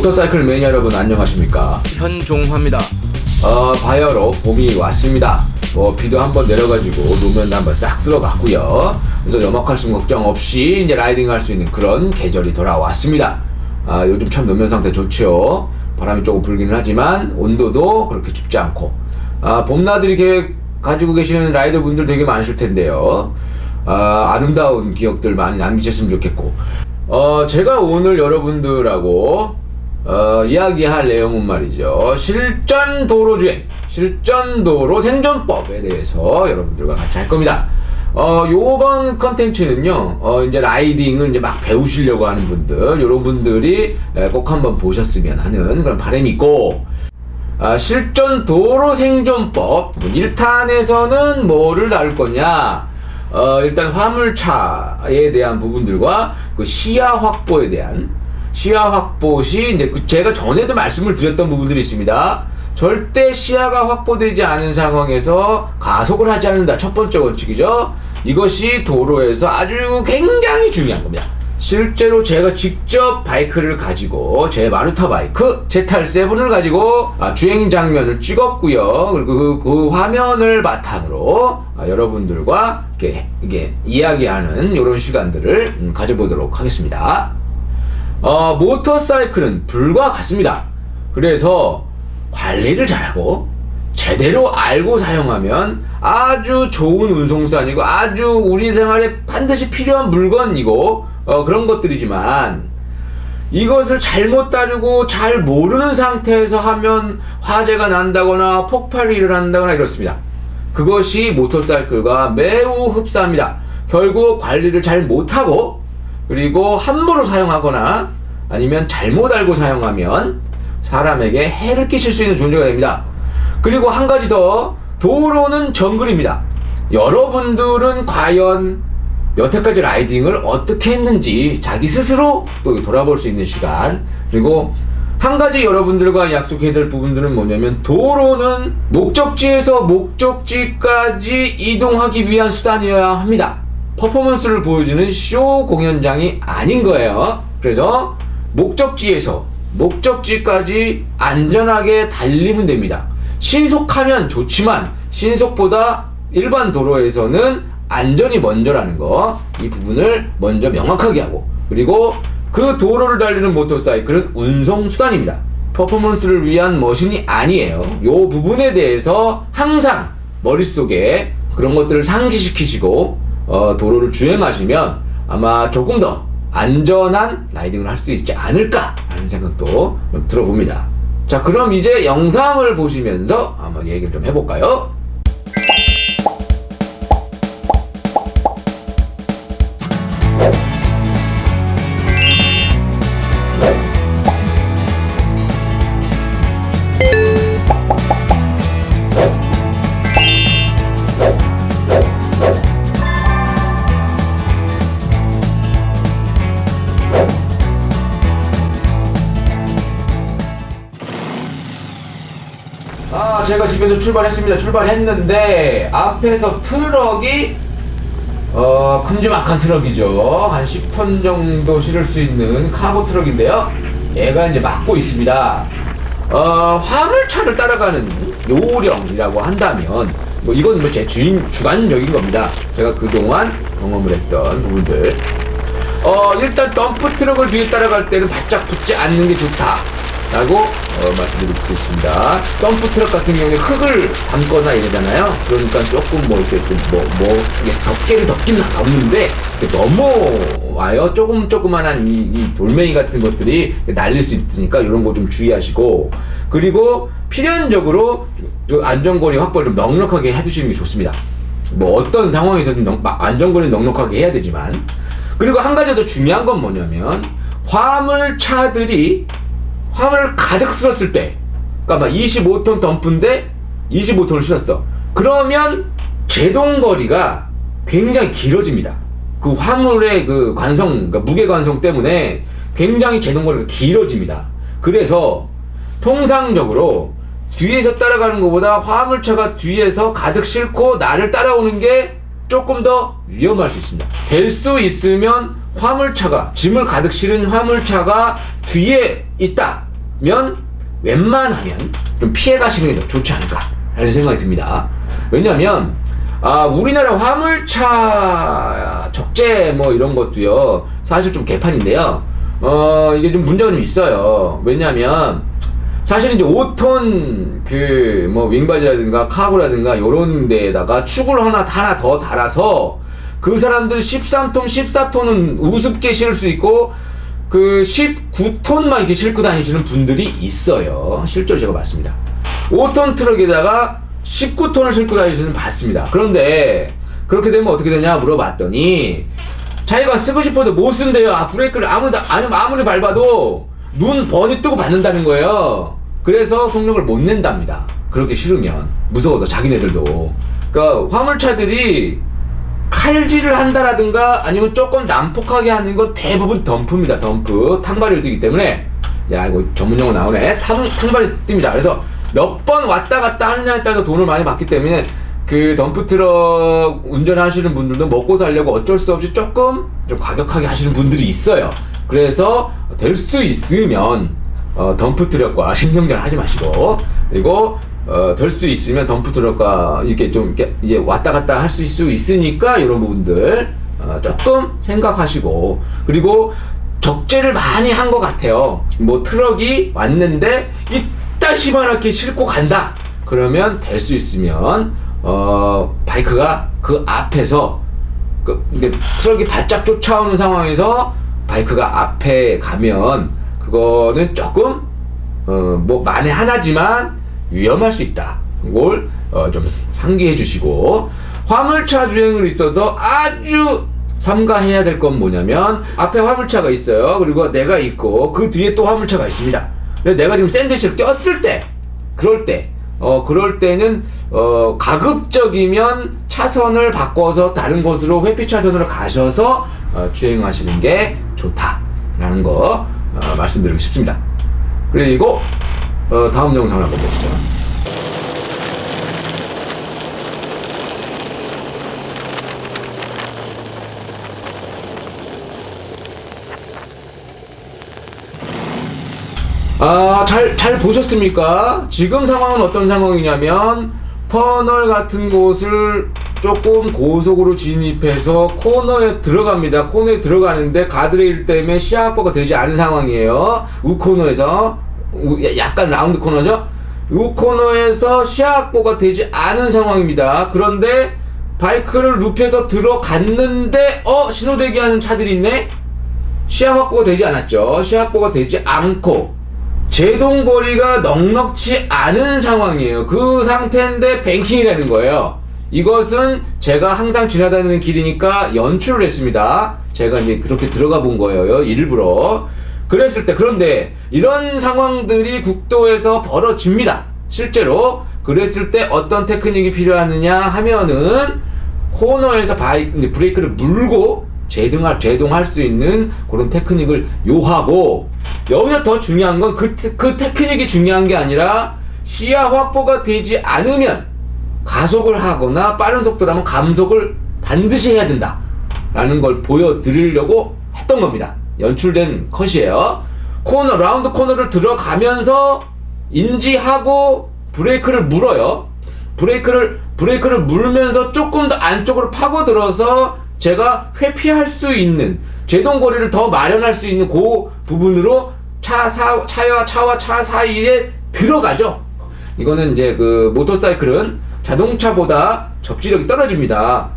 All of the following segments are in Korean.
모터사이클 매니아 여러분 안녕하십니까? 현종화입니다. 바야흐로 봄이 왔습니다. 비도 한번 내려가지고 노면도 한번 싹 쓸어갔고요. 그래서 염화칼슘 걱정 없이 이제 라이딩 할 수 있는 그런 계절이 돌아왔습니다. 요즘 참 노면 상태 좋죠. 바람이 조금 불기는 하지만 온도도 그렇게 춥지 않고 봄나들이 이렇게 가지고 계시는 라이더 분들 되게 많으실 텐데요. 아름다운 기억들 많이 남기셨으면 좋겠고, 제가 오늘 여러분들하고 이야기할 내용은 말이죠, 실전도로주행, 실전도로 생존법에 대해서 여러분들과 같이 할 겁니다. 요번 컨텐츠는요, 이제 라이딩을 이제 막 배우시려고 하는 분들, 요런 분들이 꼭 한번 보셨으면 하는 그런 바람이 있고, 실전도로 생존법 1탄에서는 뭐를 다룰 거냐, 일단 화물차에 대한 부분들과 그 시야 확보에 대한, 시야 확보 시 이제 제가 전에도 말씀을 드렸던 부분들이 있습니다. 절대 시야가 확보되지 않은 상황에서 가속을 하지 않는다. 첫 번째 원칙이죠. 이것이 도로에서 아주 굉장히 중요한 겁니다. 실제로 제가 직접 바이크를 가지고, 제 마루타 바이크 ZR7을 가지고 주행 장면을 찍었고요. 그리고 그 화면을 바탕으로 여러분들과 이게 이야기하는 이런 시간들을 가져보도록 하겠습니다. 모터사이클은 불과 같습니다. 그래서 관리를 잘하고 제대로 알고 사용하면 아주 좋은 운송수단이고 아주 우리 생활에 반드시 필요한 물건이고 그런 것들이지만, 이것을 잘못 다루고 잘 모르는 상태에서 하면 화재가 난다거나 폭발이 일어난다거나 이렇습니다. 그것이 모터사이클과 매우 흡사합니다. 결국 관리를 잘 못하고, 그리고 함부로 사용하거나 아니면 잘못 알고 사용하면 사람에게 해를 끼칠 수 있는 존재가 됩니다. 그리고 한 가지 더, 도로는 정글입니다. 여러분들은 과연 여태까지 라이딩을 어떻게 했는지 자기 스스로 또 돌아볼 수 있는 시간, 그리고 한 가지 여러분들과 약속해야 될 부분들은 뭐냐면, 도로는 목적지에서 목적지까지 이동하기 위한 수단이어야 합니다. 퍼포먼스를 보여주는 쇼 공연장이 아닌 거예요. 그래서 목적지에서 목적지까지 안전하게 달리면 됩니다. 신속하면 좋지만 신속보다 일반 도로에서는 안전이 먼저라는 거, 이 부분을 먼저 명확하게 하고, 그리고 그 도로를 달리는 모터사이클은 운송수단입니다. 퍼포먼스를 위한 머신이 아니에요. 요 부분에 대해서 항상 머릿속에 그런 것들을 상기시키시고 도로를 주행하시면 아마 조금 더 안전한 라이딩을 할 수 있지 않을까 하는 생각도 좀 들어봅니다. 자, 그럼 이제 영상을 보시면서 한번 얘기를 좀 해볼까요? 제가 집에서 출발했는데 앞에서 트럭이 큼지막한 트럭이죠. 한 10톤 정도 실을 수 있는 카고 트럭인데요. 얘가 이제 막고 있습니다. 화물차를 따라가는 요령이라고 한다면, 이건 제 주관적인 겁니다. 제가 그동안 경험을 했던 부분들. 일단 덤프 트럭을 뒤에 따라갈 때는 바짝 붙지 않는 게 좋다 라고 말씀드릴 수 있습니다. 덤프 트럭 같은 경우에 흙을 담거나 이러잖아요. 그러니까 조금 이렇게 덮개를 덮는데 넘어와요. 조그만한 이 돌멩이 같은 것들이 날릴 수 있으니까 이런 거 좀 주의하시고, 그리고 필연적으로 안전거리 확보를 좀 넉넉하게 해두시는 게 좋습니다. 어떤 상황에서든 안전거리는 넉넉하게 해야 되지만, 그리고 한 가지 더 중요한 건 뭐냐면, 화물차들이 화물을 가득 실었을 때, 그러니까 25톤 덤프인데 25톤을 실었어. 그러면 제동거리가 굉장히 길어집니다. 그 화물의 그 그러니까 무게 관성 때문에 굉장히 제동거리가 길어집니다. 그래서 통상적으로 뒤에서 따라가는 것보다 화물차가 뒤에서 가득 싣고 나를 따라오는 게 조금 더 위험할 수 있습니다. 될 수 있으면 짐을 가득 실은 화물차가 뒤에 있다 웬만하면 좀 피해 가시는 게 더 좋지 않을까라는 생각이 듭니다. 왜냐하면 우리나라 화물차 적재 뭐 이런 것도요 사실 좀 개판인데요. 이게 좀 문제가 좀 있어요. 왜냐하면 사실 이제 5톤 그 뭐 윙바지라든가 카고라든가 요런 데에다가 축을 하나 더 달아서 그 사람들 13톤, 14톤은 우습게 실을 수 있고 그 19톤만 이렇게 싣고 다니시는 분들이 있어요. 실제로 제가 봤습니다. 5톤 트럭에다가 19톤을 싣고 다니시는 분 봤습니다. 그런데 그렇게 되면 어떻게 되냐 물어봤더니 자기가 쓰고 싶어도 못 쓴대요. 브레이크를 아무리 밟아도 눈 번이 뜨고 받는다는 거예요. 그래서 속력을 못 낸답니다. 그렇게 싫으면 무서워서 자기네들도. 그러니까 화물차들이 칼질을 한다라든가 아니면 조금 난폭하게 하는 건 대부분 덤프입니다. 덤프 탕발이 뛰기 때문에 야 이거 전문용어 나오네. 탕발이 뜁니다. 그래서 몇 번 왔다 갔다 하느냐에 따라서 돈을 많이 받기 때문에 그 덤프트럭 운전하시는 분들도 먹고 살려고 어쩔 수 없이 조금 좀 과격하게 하시는 분들이 있어요. 그래서 될 수 있으면 덤프트럭과 신경전 하지 마시고, 그리고 될 수 있으면 덤프트럭과 이렇게 좀 이제 왔다 갔다 할 수 있으니까 이런 부분들 조금 생각하시고, 그리고 적재를 많이 한 것 같아요. 뭐 트럭이 왔는데 이따시만하게 싣고 간다. 그러면 될 수 있으면 바이크가 그 앞에서 이제 트럭이 바짝 쫓아오는 상황에서 바이크가 앞에 가면 그거는 조금 뭐 만에 하나지만 위험할 수 있다. 그걸 좀 상기해 주시고, 화물차 주행을 있어서 아주 삼가해야 될 건 뭐냐면 앞에 화물차가 있어요. 그리고 내가 있고 그 뒤에 또 화물차가 있습니다. 그래서 내가 지금 샌드위치를 꼈을 때 그럴 때는 가급적이면 차선을 바꿔서 다른 곳으로 회피 차선으로 가셔서 주행하시는 게 좋다라는 거 말씀드리고 싶습니다. 그리고 다음 영상을 한번 보시죠. 잘 보셨습니까? 지금 상황은 어떤 상황이냐면 터널 같은 곳을 조금 고속으로 진입해서 코너에 들어갑니다. 코너에 들어가는데 가드레일 때문에 시야 확보가 되지 않은 상황이에요. 우코너에서 약간 라운드 코너죠. 우코너에서 시야 확보가 되지 않은 상황입니다. 그런데 바이크를 눕혀서 들어갔는데 신호대기하는 차들이 있네. 시야 확보가 되지 않았죠. 시야 확보가 되지 않고 제동거리가 넉넉치 않은 상황이에요. 그 상태인데 뱅킹이라는 거예요. 이것은 제가 항상 지나다니는 길이니까 연출을 했습니다. 제가 이제 그렇게 들어가 본 거예요. 일부러. 그랬을 때, 그런데 이런 상황들이 국도에서 벌어집니다. 실제로. 그랬을 때 어떤 테크닉이 필요하느냐 하면은 코너에서 브레이크를 물고 제동할 수 있는 그런 테크닉을 요하고, 여기서 더 중요한 건 그 테크닉이 중요한 게 아니라 시야 확보가 되지 않으면 가속을 하거나 빠른 속도라면 감속을 반드시 해야 된다 라는 걸 보여드리려고 했던 겁니다. 연출된 컷이에요. 라운드 코너를 들어가면서 인지하고 브레이크를 물어요. 브레이크를 물면서 조금 더 안쪽으로 파고들어서 제가 회피할 수 있는 제동거리를 더 마련할 수 있는 그 부분으로 차와 차 사이에 들어가죠. 이거는 이제 그 모터사이클은 자동차보다 접지력이 떨어집니다.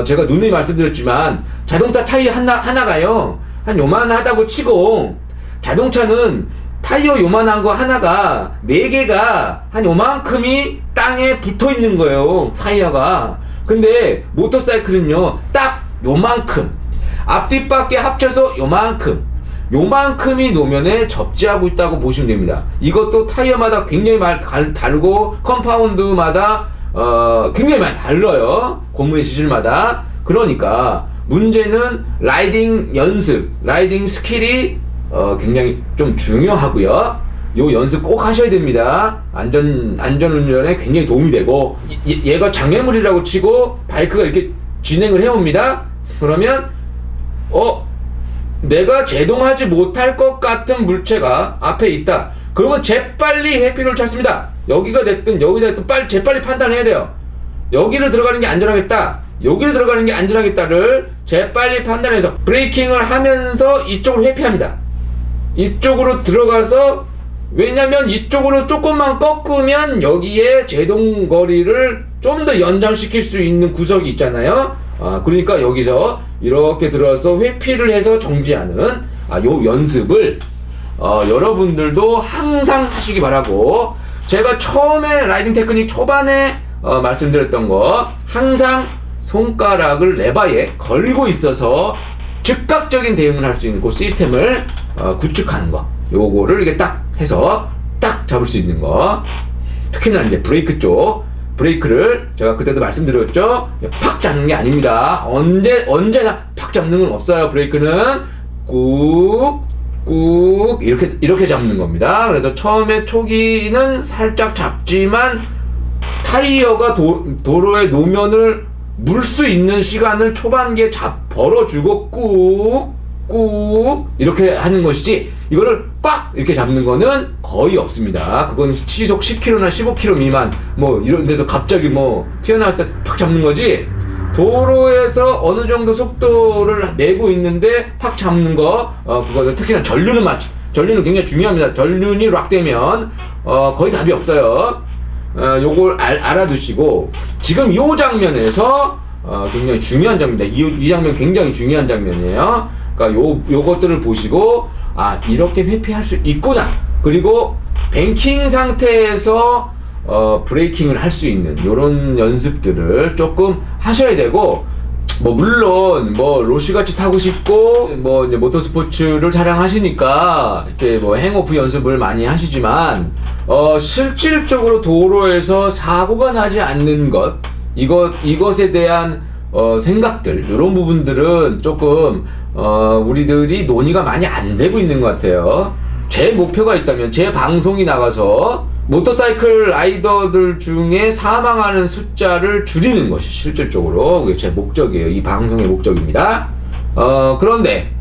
제가 누누이 말씀드렸지만 자동차 타이어 하나가요 한 요만하다고 치고, 자동차는 타이어 요만한 거 하나가 4개가 한 요만큼이 땅에 붙어 있는 거예요, 타이어가. 근데 모터사이클은요 딱 요만큼, 앞뒷바퀴 합쳐서 요만큼이 노면에 접지하고 있다고 보시면 됩니다. 이것도 타이어마다 굉장히 많이 다르고 컴파운드마다 굉장히 많이 달라요. 고무의 재질마다. 그러니까 문제는 라이딩 스킬이 굉장히 좀 중요하고요. 요 연습 꼭 하셔야 됩니다. 안전운전에 굉장히 도움이 되고, 얘가 장애물이라고 치고 바이크가 이렇게 진행을 해옵니다. 그러면 내가 제동하지 못할 것 같은 물체가 앞에 있다. 그러면 재빨리 회피를 찾습니다. 여기가 됐든 여기가 됐든 재빨리 판단해야 돼요. 여기를 들어가는 게 안전하겠다, 여기를 들어가는 게 안전하겠다를 재빨리 판단해서 브레이킹을 하면서 이쪽으로 회피합니다. 이쪽으로 들어가서, 왜냐면 이쪽으로 조금만 꺾으면 여기에 제동거리를 좀 더 연장시킬 수 있는 구석이 있잖아요. 그러니까 여기서 이렇게 들어서 회피를 해서 정지하는 요 연습을 여러분들도 항상 하시기 바라고, 제가 처음에 라이딩 테크닉 초반에 말씀드렸던 거, 항상 손가락을 레바에 걸고 있어서 즉각적인 대응을 할 수 있는 그 시스템을 구축하는 거, 요거를 이게 딱 해서 딱 잡을 수 있는 거. 특히나 이제 브레이크 쪽, 브레이크를 제가 그때도 말씀드렸죠, 팍 잡는 게 아닙니다. 언제나 팍 잡는 건 없어요. 브레이크는 꾹 이렇게 잡는 겁니다. 그래서 처음에 초기는 살짝 잡지만 타이어가 도로의 노면을 물 수 있는 시간을 초반기에 벌어주고 꾹 이렇게 하는 것이지, 이거를 꽉 이렇게 잡는 거는 거의 없습니다. 그건 시속 10km나 15km 미만 뭐 이런 데서 갑자기 뭐 튀어나왔을 때 팍 잡는 거지, 도로에서 어느 정도 속도를 내고 있는데 팍 잡는 거, 그거는 특히나 전륜은 굉장히 중요합니다. 전륜이 락되면 거의 답이 없어요. 요걸 알아두시고, 지금 요 장면에서 굉장히 중요한 장면입니다. 이 장면 굉장히 중요한 장면이에요. 그러니까 요것들을 보시고, 이렇게 회피할 수 있구나. 그리고 뱅킹 상태에서 브레이킹을 할 수 있는 요런 연습들을 조금 하셔야 되고, 물론 로시같이 타고 싶고 이제 모터스포츠를 자랑하시니까 이렇게 행오프 연습을 많이 하시지만, 실질적으로 도로에서 사고가 나지 않는 이것에 대한 생각들, 이런 부분들은 조금 우리들이 논의가 많이 안 되고 있는 것 같아요. 제 목표가 있다면 제 방송이 나가서 모터사이클 라이더들 중에 사망하는 숫자를 줄이는 것이 실질적으로 그게 제 목적이에요. 이 방송의 목적입니다. 그런데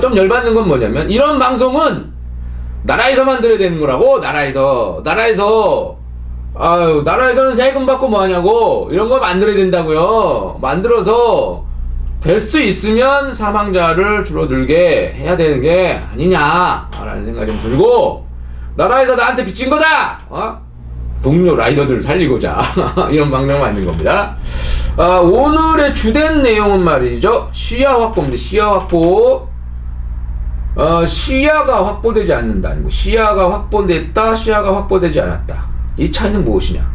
좀 열받는 건 뭐냐면, 이런 방송은 나라에서만 들어야 되는 거라고. 나라에서는 세금 받고 뭐 하냐고. 이런 거 만들어야 된다고요. 만들어서 될 수 있으면 사망자를 줄어들게 해야 되는 게 아니냐라는 생각이 좀 들고, 나라에서 나한테 빚진 거다! 동료 라이더들을 살리고자 이런 방송을 만든 겁니다. 오늘의 주된 내용은 말이죠, 시야 확보입니다. 시야 확보. 시야가 확보되지 않는다, 아니고 시야가 확보됐다, 시야가 확보되지 않았다. 이 차이는 무엇이냐?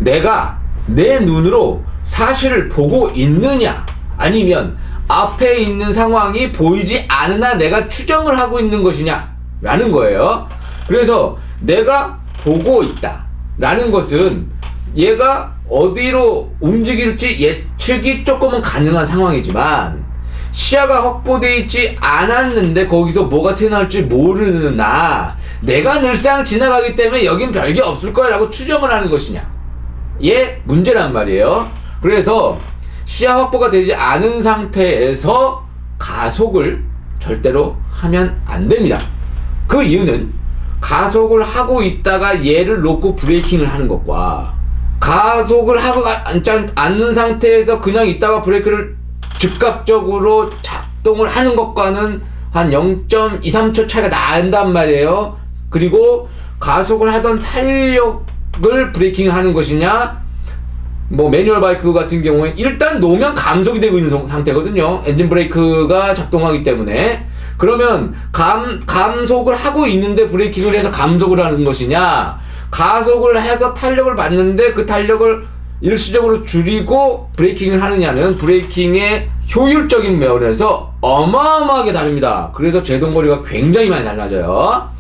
내가 내 눈으로 사실을 보고 있느냐, 아니면 앞에 있는 상황이 보이지 않으나 내가 추정을 하고 있는 것이냐 라는 거예요. 그래서 내가 보고 있다 라는 것은 얘가 어디로 움직일지 예측이 조금은 가능한 상황이지만, 시야가 확보되어 있지 않았는데 거기서 뭐가 튀어나올지 모르는 내가 늘상 지나가기 때문에 여긴 별게 없을 거야 라고 추정을 하는 것이냐, 얘 문제란 말이에요. 그래서 시야 확보가 되지 않은 상태에서 가속을 절대로 하면 안 됩니다. 그 이유는, 가속을 하고 있다가 얘를 놓고 브레이킹을 하는 것과, 가속을 하고 않는 상태에서 그냥 있다가 브레이크를 즉각적으로 작동을 하는 것과는 한 0.2, 3초 차이가 난단 말이에요. 그리고 가속을 하던 탄력을 브레이킹하는 것이냐, 매뉴얼 바이크 같은 경우에 일단 놓으면 감속이 되고 있는 상태거든요. 엔진 브레이크가 작동하기 때문에. 그러면 감속을 하고 있는데 브레이킹을 해서 감속을 하는 것이냐, 가속을 해서 탄력을 받는데 그 탄력을 일시적으로 줄이고 브레이킹을 하느냐는 브레이킹의 효율적인 면에서 어마어마하게 다릅니다. 그래서 제동거리가 굉장히 많이 달라져요.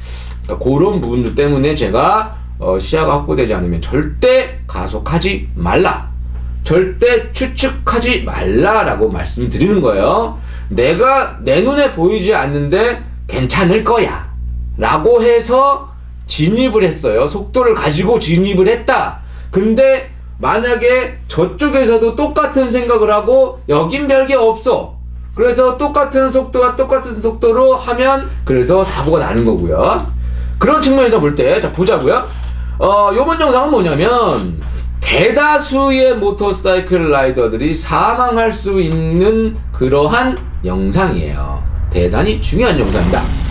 그러니까 그런 부분들 때문에 제가 시야가 확보되지 않으면 절대 가속하지 말라, 절대 추측하지 말라라고 말씀드리는 거예요. 내가 내 눈에 보이지 않는데 괜찮을 거야 라고 해서 진입을 했어요. 속도를 가지고 진입을 했다. 근데 만약에 저쪽에서도 똑같은 생각을 하고 여긴 별게 없어, 그래서 똑같은 속도로 하면 그래서 사고가 나는 거고요. 그런 측면에서 볼 때, 자, 보자고요. 요번 영상은 뭐냐면, 대다수의 모터사이클 라이더들이 사망할 수 있는 그러한 영상이에요. 대단히 중요한 영상입니다.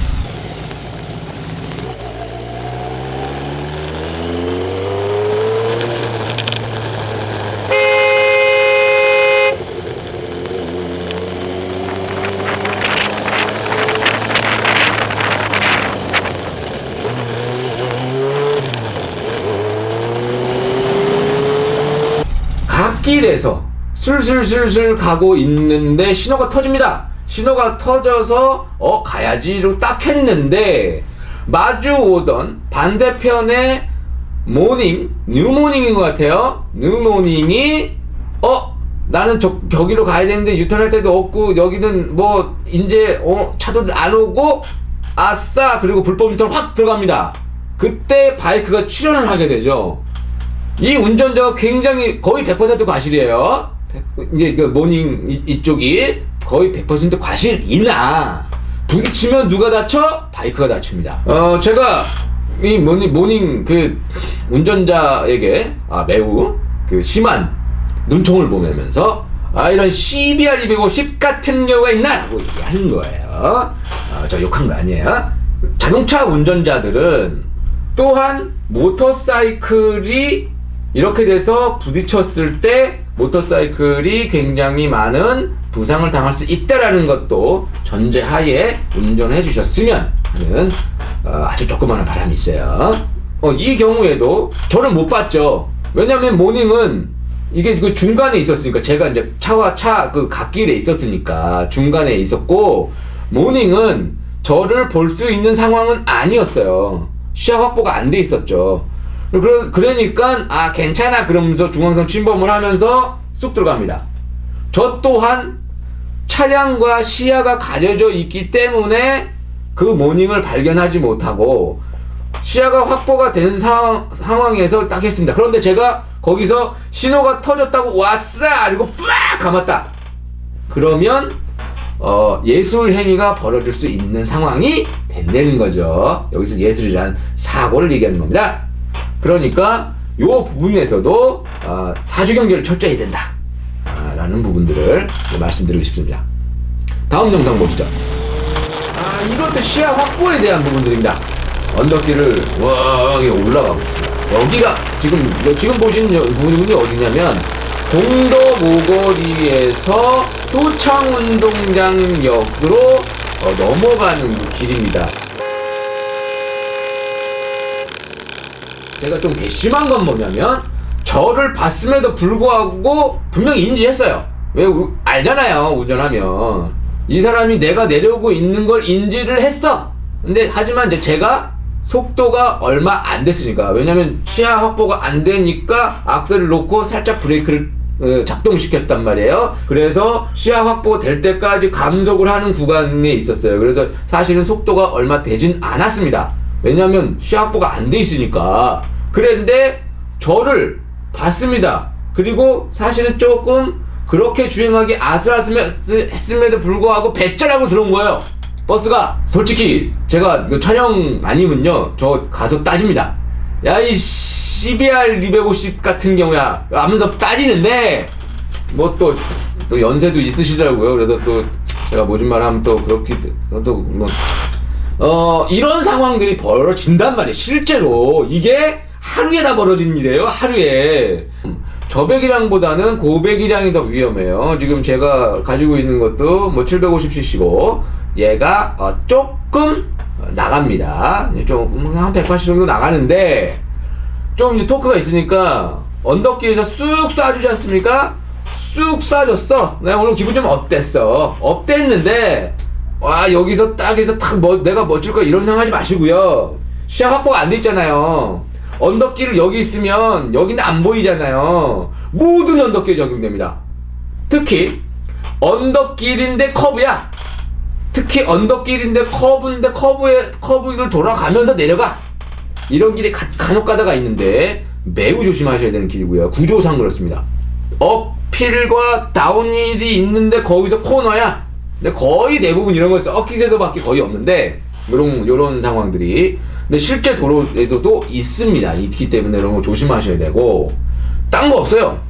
갓길에서 슬슬슬슬 가고 있는데 신호가 터집니다. 신호가 터져서 가야지로 딱 했는데 마주 오던 반대편의 뉴모닝인 것 같아요. 뉴모닝이 나는 저기로 가야 되는데 유턴할 데도 없고 여기는 뭐 이제 차도 안 오고 아싸, 그리고 불법 유턴 확 들어갑니다. 그때 바이크가 출현을 하게 되죠. 이 운전자가 굉장히 거의 100% 과실이에요. 이제 그 모닝 이쪽이 거의 100% 과실이나 부딪히면 누가 다쳐? 바이크가 다칩니다. 제가 이 모닝 그 운전자에게 매우 그 심한 눈총을 보면서 이런 CBR 250 같은 경우가 있나? 라고 얘기하는 거예요. 저 욕한 거 아니에요. 자동차 운전자들은 또한 모터사이클이 이렇게 돼서 부딪혔을 때 모터사이클이 굉장히 많은 부상을 당할 수 있다라는 것도 전제하에 운전해 주셨으면 하는 아주 조그마한 바람이 있어요. 이 경우에도 저는 못 봤죠. 왜냐면 모닝은 이게 그 중간에 있었으니까, 제가 이제 차와 차 그 갓길에 있었으니까 중간에 있었고, 모닝은 저를 볼 수 있는 상황은 아니었어요. 시야 확보가 안 돼 있었죠. 그러니까 괜찮아 그러면서 중앙선 침범을 하면서 쑥 들어갑니다. 저 또한 차량과 시야가 가려져 있기 때문에 그 모닝을 발견하지 못하고 시야가 확보가 된 상황에서 딱 했습니다. 그런데 제가 거기서 신호가 터졌다고 왔어! 그리고 빡! 감았다. 그러면 예술 행위가 벌어질 수 있는 상황이 된다는 거죠. 여기서 예술이란 사고를 얘기하는 겁니다. 그러니까 요 부분에서도 사주 경계를 철저히 해야 된다 라는 부분들을 말씀드리고 싶습니다. 다음 영상 보시죠. 이것도 시야 확보에 대한 부분들입니다. 언덕길을 올라가고 있습니다. 여기가 지금 보시는 부분이 어디냐면 공도 모거리에서 도창운동장역으로 넘어가는 길입니다. 제가 좀 괘씸한 건 뭐냐면, 저를 봤음에도 불구하고 분명히 인지했어요. 왜? 알잖아요, 운전하면. 이 사람이 내가 내려오고 있는 걸 인지를 했어. 근데 하지만 이제 제가 속도가 얼마 안 됐으니까, 왜냐면 시야 확보가 안 되니까 악셀을 놓고 살짝 브레이크를 작동시켰단 말이에요. 그래서 시야 확보 될 때까지 감속을 하는 구간에 있었어요. 그래서 사실은 속도가 얼마 되진 않았습니다. 왜냐면 시야 확보가 안 돼 있으니까. 그런데 저를 봤습니다. 그리고 사실은 조금 그렇게 주행하기 아슬아슬했음에도 불구하고 배짜라고 들어온 거예요. 버스가. 솔직히 제가 촬영 아니면요, 저 가서 따집니다. 야, 이 CBR 250 같은 경우야 하면서 따지는데 뭐 또 연세도 있으시더라고요. 그래서 또 제가 모진 말 하면 또 그렇게 이런 상황들이 벌어진단 말이에요. 실제로 이게 하루에 다 벌어진 일이에요. 하루에. 저배기량보다는 고배기량이 더 위험해요. 지금 제가 가지고 있는 것도 뭐 750cc고 얘가 조금 나갑니다. 조금 한 180 정도 나가는데 좀 이제 토크가 있으니까 언덕길에서 쑥 쏴주지 않습니까? 쑥 쏴줬어. 내가 오늘 기분 좀 업됐어. 업됐는데 여기서 딱 해서 내가 멋질 거야 이런 생각하지 마시고요. 시야 확보가 안 돼 있잖아요. 언덕길을 여기 있으면 여기는 안 보이잖아요. 모든 언덕길이 적용됩니다. 특히 언덕길인데 커브야. 특히 언덕길인데 커브를 돌아가면서 내려가. 이런 길이 간혹 가다가 있는데 매우 조심하셔야 되는 길이고요. 구조상 그렇습니다. 업힐과 다운힐이 있는데 거기서 코너야. 근데 거의 대부분 이런 거 서킷에서밖에 거의 없는데 요런 상황들이 근데 실제 도로에서도 있습니다. 있기 때문에 이런 거 조심하셔야 되고, 딴 거 없어요.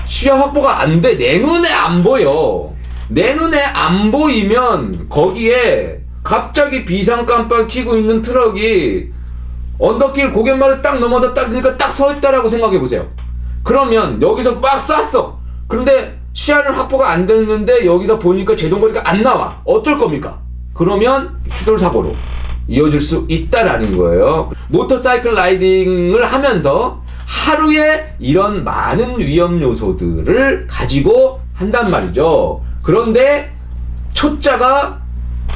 시야 확보가 안 돼. 내 눈에 안 보여. 내 눈에 안 보이면 거기에 갑자기 비상 깜빡 켜고 있는 트럭이 언덕길 고갯말을 딱 넘어서 딱 쓰니까 딱 서 있다라고 생각해 보세요. 그러면 여기서 막 쐈어. 그런데 시야는 확보가 안 됐는데 여기서 보니까 제동거리가 안 나와. 어쩔 겁니까? 그러면 추돌 사고로 이어질 수 있다라는 거예요. 모터사이클 라이딩을 하면서 하루에 이런 많은 위험 요소들을 가지고 한단 말이죠. 그런데 초짜가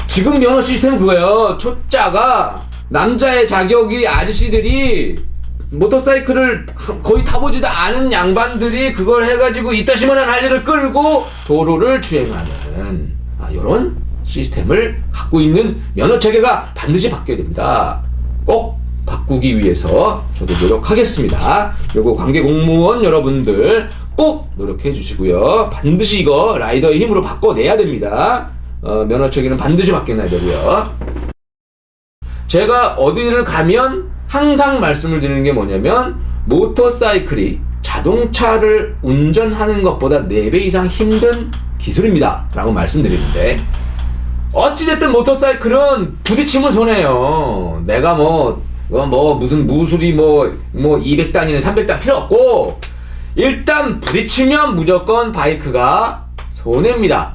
지금 면허 시스템은 그거예요. 초짜가 남자의 자격이 아저씨들이 모터사이클을 거의 타보지도 않은 양반들이 그걸 해가지고 이따시만한 할 일을 끌고 도로를 주행하는 이런 시스템을 갖고 있는 면허 체계가 반드시 바뀌어야 됩니다. 꼭 바꾸기 위해서 저도 노력하겠습니다. 그리고 관계 공무원 여러분들 꼭 노력해 주시고요. 반드시 이거 라이더의 힘으로 바꿔내야 됩니다. 면허 체계는 반드시 바뀌어내야 되고요. 제가 어디를 가면 항상 말씀을 드리는 게 뭐냐면, 모터사이클이 자동차를 운전하는 것보다 4배 이상 힘든 기술입니다 라고 말씀드리는데, 어찌됐든 모터사이클은 부딪히면 손해요. 내가 무슨 무술이 200단이나 300단 필요 없고, 일단 부딪히면 무조건 바이크가 손해입니다.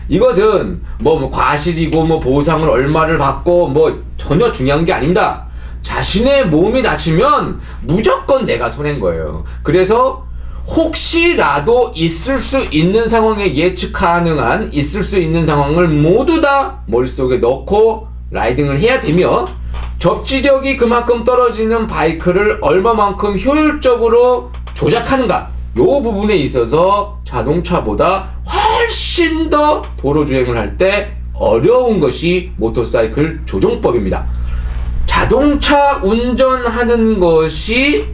이것은 과실이고 보상을 얼마를 받고 전혀 중요한 게 아닙니다. 자신의 몸이 다치면 무조건 내가 손해인 거예요. 그래서 혹시라도 있을 수 있는 상황에 예측 가능한 있을 수 있는 상황을 모두 다 머릿속에 넣고 라이딩을 해야 되며, 접지력이 그만큼 떨어지는 바이크를 얼마만큼 효율적으로 조작하는가, 요 부분에 있어서 자동차보다 훨씬 더 도로 주행을 할 때 어려운 것이 모터사이클 조종법입니다. 자동차 운전하는 것이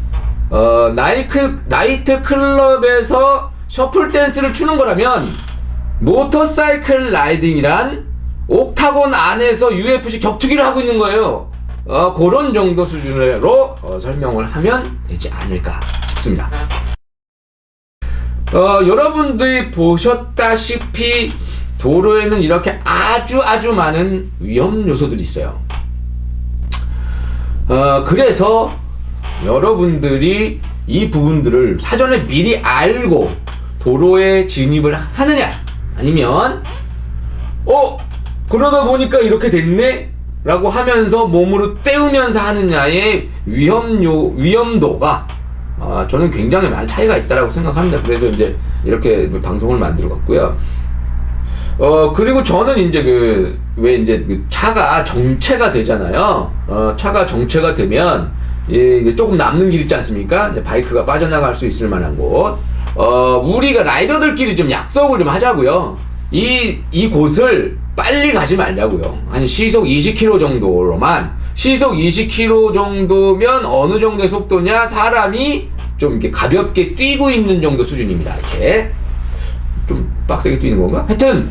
나이트 클럽에서 셔플 댄스를 추는 거라면, 모터사이클 라이딩이란 옥타곤 안에서 UFC 격투기를 하고 있는 거예요. 그런 정도 수준으로 설명을 하면 되지 않을까 싶습니다. 여러분들이 보셨다시피 도로에는 이렇게 아주 많은 위험 요소들이 있어요. 그래서 여러분들이 이 부분들을 사전에 미리 알고 도로에 진입을 하느냐, 아니면 그러다 보니까 이렇게 됐네 라고 하면서 몸으로 때우면서 하느냐의 위험도가 저는 굉장히 많은 차이가 있다라고 생각합니다. 그래서 이제 이렇게 방송을 만들어 갔고요. 그리고 저는 이제 차가 정체가 되잖아요. 차가 정체가 되면 이제 조금 남는 길 있지 않습니까? 이제 바이크가 빠져나갈 수 있을 만한 곳. 우리가 라이더들끼리 좀 약속을 좀 하자고요. 이 곳을 빨리 가지 말자고요. 한 시속 20km 정도로만. 시속 20km 정도면 어느 정도의 속도냐? 사람이 좀 이렇게 가볍게 뛰고 있는 정도 수준입니다. 이렇게 좀 빡세게 뛰는 건가? 하여튼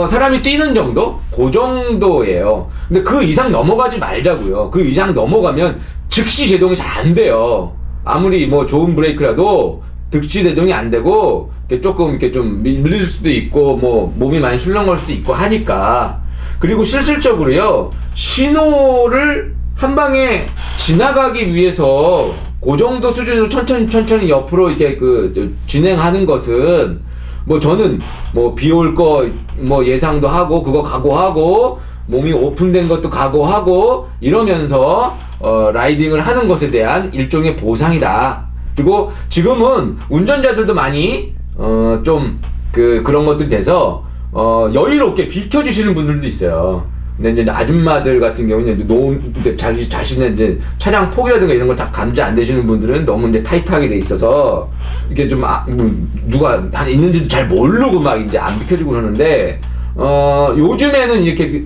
사람이 뛰는 정도? 그 정도예요. 근데 그 이상 넘어가지 말자고요. 그 이상 넘어가면 즉시 제동이 잘 안 돼요. 아무리 좋은 브레이크라도 즉시 제동이 안 되고 조금 이렇게 좀 밀릴 수도 있고 몸이 많이 술렁거릴 수도 있고 하니까. 그리고 실질적으로요, 신호를 한 방에 지나가기 위해서 그 정도 수준으로 천천히 옆으로 이렇게 진행하는 것은 저는 비 올 거 예상도 하고 그거 각오하고 몸이 오픈된 것도 각오하고 이러면서 라이딩을 하는 것에 대한 일종의 보상이다. 그리고 지금은 운전자들도 많이 그런 것들이 돼서 여유롭게 비켜주시는 분들도 있어요. 근데 이제 아줌마들 같은 경우는 이제 자신의 이제 차량 폭이라든가 이런 걸 다 감지 안 되시는 분들은 너무 이제 타이트하게 돼 있어서 이게 좀 누가 있는지도 잘 모르고 막 이제 안 비켜주고 그러는데, 요즘에는 이렇게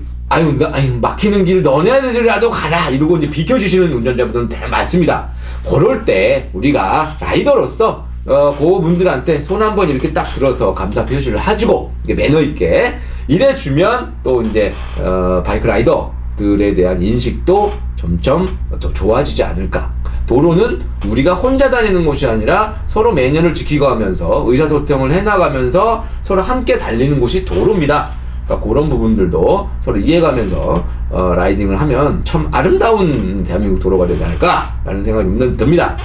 막히는 길 너네들이라도 가라 이러고 이제 비켜주시는 운전자분들은 대단히 많습니다. 그럴 때 우리가 라이더로서 그분들한테 손 한번 이렇게 딱 들어서 감사 표시를 해주고 매너 있게 이래주면 또 이제 바이크 라이더들에 대한 인식도 점점 더 좋아지지 않을까. 도로는 우리가 혼자 다니는 곳이 아니라 서로 매너를 지키고 하면서 의사소통을 해나가면서 서로 함께 달리는 곳이 도로입니다. 그러니까 그런 부분들도 서로 이해가면서 라이딩을 하면 참 아름다운 대한민국 도로가 되지 않을까라는 생각이 듭니다.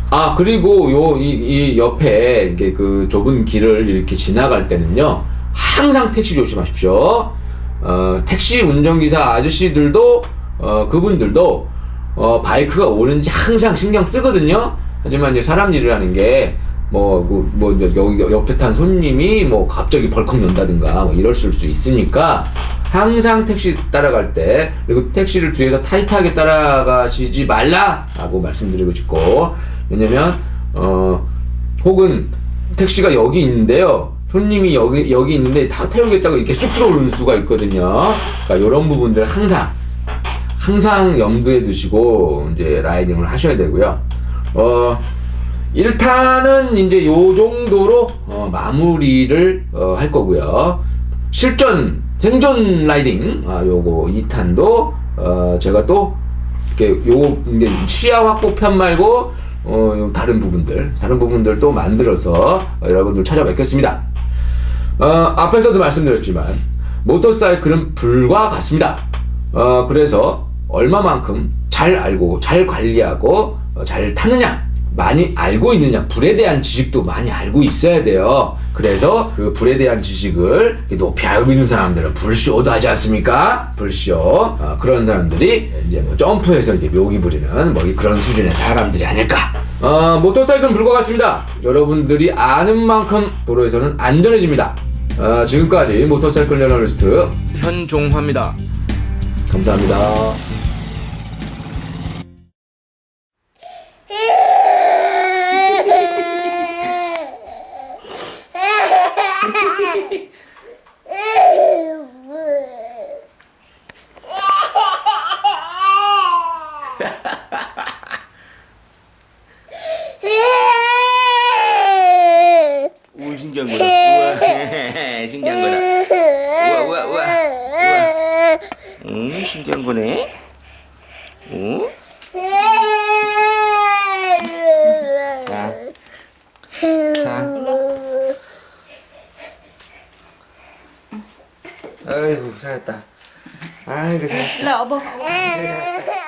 아, 그리고 이 옆에 이게 그 좁은 길을 이렇게 지나갈 때는요, 항상 택시 조심하십시오. 택시 운전기사 아저씨들도 그분들도 바이크가 오는지 항상 신경 쓰거든요. 하지만 이제 사람 일이라는 게 여기 옆에 탄 손님이 갑자기 벌컥 연다든가 이럴 수 있으니까 항상 택시 따라갈 때, 그리고 택시를 뒤에서 타이트하게 따라가시지 말라라고 말씀드리고 싶고, 왜냐면 혹은 택시가 여기 있는데요, 손님이 여기 있는데 다 태우겠다고 이렇게 쑥 들어오는 수가 있거든요. 그러니까 이런 부분들 항상 염두에 두시고 이제 라이딩을 하셔야 되고요. 1탄은 이제 요 정도로 마무리를 할 거고요. 생존 라이딩 요거 2탄도 제가 또 이렇게 이제 시야 확보편 말고 다른 부분들 또 만들어서 여러분들 찾아뵙겠습니다. 앞에서도 말씀드렸지만 모터사이클은 불과 같습니다. 그래서 얼마만큼 잘 알고 잘 관리하고 잘 타느냐, 많이 알고 있느냐, 불에 대한 지식도 많이 알고 있어야 돼요. 그래서 그 불에 대한 지식을 높이 알고 있는 사람들은 불쇼도 하지 않습니까? 불쇼. 그런 사람들이 이제 점프해서 이제 묘기 부리는 그런 수준의 사람들이 아닐까. 모터사이클은 불과 같습니다. 여러분들이 아는 만큼 도로에서는 안전해집니다. 지금까지 모터사이클 저널리스트 현종화입니다. 감사합니다. 오, 신기한 거다. 우와, 신기한 거다. 우와. 신기한 거네. 오? 자. 아이고, 잘했다. 아이고, 잘했다. Lỡ bơ. 잘했다.